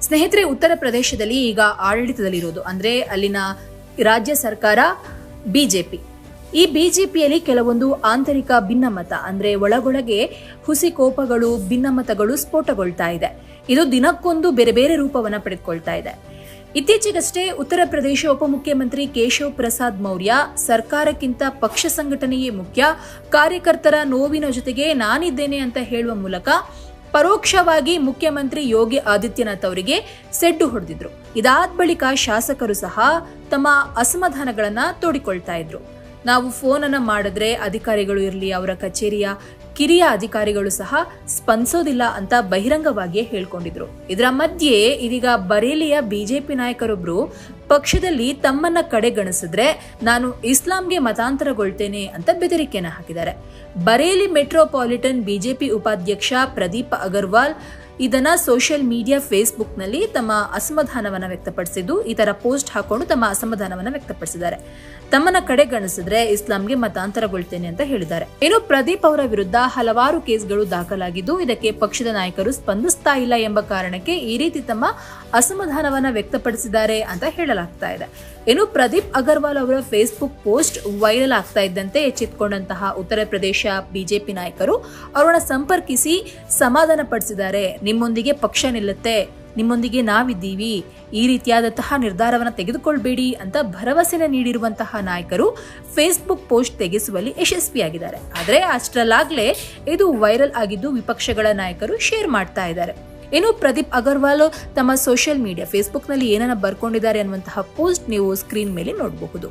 ಸ್ನೇಹಿತರೆ, ಉತ್ತರ ಪ್ರದೇಶದಲ್ಲಿ ಈಗ ಆಡಳಿತದಲ್ಲಿರೋದು ಅಂದ್ರೆ ಅಲ್ಲಿನ ರಾಜ್ಯ ಸರ್ಕಾರ ಬಿಜೆಪಿ. ಈ ಬಿಜೆಪಿಯಲ್ಲಿ ಕೆಲವೊಂದು ಆಂತರಿಕ ಭಿನ್ನಮತ ಅಂದ್ರೆ ಒಳಗೊಳಗೆ ಹುಸಿ ಕೋಪಗಳು, ಭಿನ್ನಮತಗಳು ಸ್ಫೋಟಗೊಳ್ತಾ ಇದೆ. ಇದು ದಿನಕ್ಕೊಂದು ಬೇರೆ ಬೇರೆ ರೂಪವನ್ನ ಪಡೆದುಕೊಳ್ತಾ ಇದೆ. ಇತ್ತೀಚೆಗಷ್ಟೇ ಉತ್ತರ ಪ್ರದೇಶ ಉಪಮುಖ್ಯಮಂತ್ರಿ ಕೇಶವ್ ಪ್ರಸಾದ್ ಮೌರ್ಯ ಸರ್ಕಾರಕ್ಕಿಂತ ಪಕ್ಷ ಸಂಘಟನೆಯೇ ಮುಖ್ಯ, ಕಾರ್ಯಕರ್ತರ ನೋವಿನ ಜೊತೆಗೆ ನಾನಿದ್ದೇನೆ ಅಂತ ಹೇಳುವ ಮೂಲಕ ಪರೋಕ್ಷವಾಗಿ ಮುಖ್ಯಮಂತ್ರಿ ಯೋಗಿ ಆದಿತ್ಯನಾಥ್ ಅವರಿಗೆ ಸೆಡ್ಡು ಹೊಡೆದಿದ್ರು. ಇದಾದ ಬಳಿಕ ಶಾಸಕರು ಸಹ ತಮ್ಮ ಅಸಮಾಧಾನಗಳನ್ನ ತೋಡಿಕೊಳ್ತಾ ಇದ್ರು. ನಾವು ಫೋನ್ ಅನ್ನ ಮಾಡಿದ್ರೆ ಅಧಿಕಾರಿಗಳು ಇರಲಿ, ಅವರ ಕಚೇರಿಯ ಕಿರಿಯ ಅಧಿಕಾರಿಗಳು ಸಹ ಸ್ಪಂದಿಸೋದಿಲ್ಲ ಅಂತ ಬಹಿರಂಗವಾಗಿಯೇ ಹೇಳ್ಕೊಂಡಿದ್ರು. ಇದರ ಮಧ್ಯೆ ಇದೀಗ ಬರೇಲಿಯ ಬಿಜೆಪಿ ನಾಯಕರೊಬ್ರು ಪಕ್ಷದಲ್ಲಿ ತಮ್ಮನ್ನ ಕಡೆಗಣಿಸಿದ್ರೆ ನಾನು ಇಸ್ಲಾಂಗೆ ಮತಾಂತರಗೊಳ್ತೇನೆ ಅಂತ ಬೆದರಿಕೆಯನ್ನ ಹಾಕಿದ್ದಾರೆ. ಬರೇಲಿ ಮೆಟ್ರೋಪಾಲಿಟನ್ ಬಿಜೆಪಿ ಉಪಾಧ್ಯಕ್ಷ ಪ್ರದೀಪ್ ಅಗರ್ವಾಲ್ ಇದನ್ನ ಸೋಷಿಯಲ್ ಮೀಡಿಯಾ ಫೇಸ್ಬುಕ್ ನಲ್ಲಿ ತಮ್ಮ ಅಸಮಾಧಾನವನ್ನ ವ್ಯಕ್ತಪಡಿಸಿದ್ದು, ಈ ತರ ಪೋಸ್ಟ್ ಹಾಕೊಂಡು ತಮ್ಮ ಅಸಮಾಧಾನವನ್ನ ವ್ಯಕ್ತಪಡಿಸಿದ್ದಾರೆ. ತಮ್ಮನ್ನ ಕಡೆಗಣಿಸಿದ್ರೆ ಇಸ್ಲಾಂಗೆ ಮತಾಂತರಗೊಳ್ತೇನೆ ಅಂತ ಹೇಳಿದ್ದಾರೆ. ಇನ್ನು ಪ್ರದೀಪ್ ಅವರ ವಿರುದ್ಧ ಹಲವಾರು ಕೇಸ್ಗಳು ದಾಖಲಾಗಿದ್ದು, ಇದಕ್ಕೆ ಪಕ್ಷದ ನಾಯಕರು ಸ್ಪಂದಿಸ್ತಾ ಇಲ್ಲ ಎಂಬ ಕಾರಣಕ್ಕೆ ಈ ರೀತಿ ತಮ್ಮ ಅಸಮಾಧಾನವನ್ನ ವ್ಯಕ್ತಪಡಿಸಿದ್ದಾರೆ ಅಂತ ಹೇಳಲಾಗ್ತಾ ಇದೆ. ಇನ್ನು ಪ್ರದೀಪ್ ಅಗರ್ವಾಲ್ ಅವರ ಫೇಸ್ಬುಕ್ ಪೋಸ್ಟ್ ವೈರಲ್ ಆಗ್ತಾ ಇದ್ದಂತೆ ಎಚ್ಚೆತ್ತುಕೊಂಡಂತಹ ಉತ್ತರ ಪ್ರದೇಶ ಬಿಜೆಪಿ ನಾಯಕರು ಅವರನ್ನ ಸಂಪರ್ಕಿಸಿ ಸಮಾಧಾನ ಪಡಿಸಿದ್ದಾರೆ. ನಿಮ್ಮೊಂದಿಗೆ ಪಕ್ಷ ನಿಲ್ಲುತ್ತೆ, ನಿಮ್ಮೊಂದಿಗೆ ನಾವಿದ್ದೀವಿ, ಈ ರೀತಿಯಾದಂತಹ ನಿರ್ಧಾರವನ್ನು ತೆಗೆದುಕೊಳ್ಬೇಡಿ ಅಂತ ಭರವಸೆನ ನೀಡಿರುವಂತಹ ನಾಯಕರು ಫೇಸ್ಬುಕ್ ಪೋಸ್ಟ್ ತೆಗೆಸುವಲ್ಲಿ ಯಶಸ್ವಿಯಾಗಿದ್ದಾರೆ. ಆದರೆ ಅಷ್ಟರಲ್ಲಾಗಲೇ ಇದು ವೈರಲ್ ಆಗಿದ್ದು ವಿಪಕ್ಷಗಳ ನಾಯಕರು ಶೇರ್ ಮಾಡ್ತಾ ಇದ್ದಾರೆ. ಇನ್ನು ಪ್ರದೀಪ್ ಅಗರ್ವಾಲ್ ತಮ್ಮ ಸೋಷಿಯಲ್ ಮೀಡಿಯಾ ಫೇಸ್ಬುಕ್ ನಲ್ಲಿ ಏನನ್ನ ಬರ್ಕೊಂಡಿದ್ದಾರೆ ಅನ್ನುವಂತಹ ಪೋಸ್ಟ್ ನೀವು ಸ್ಕ್ರೀನ್ ಮೇಲೆ ನೋಡಬಹುದು.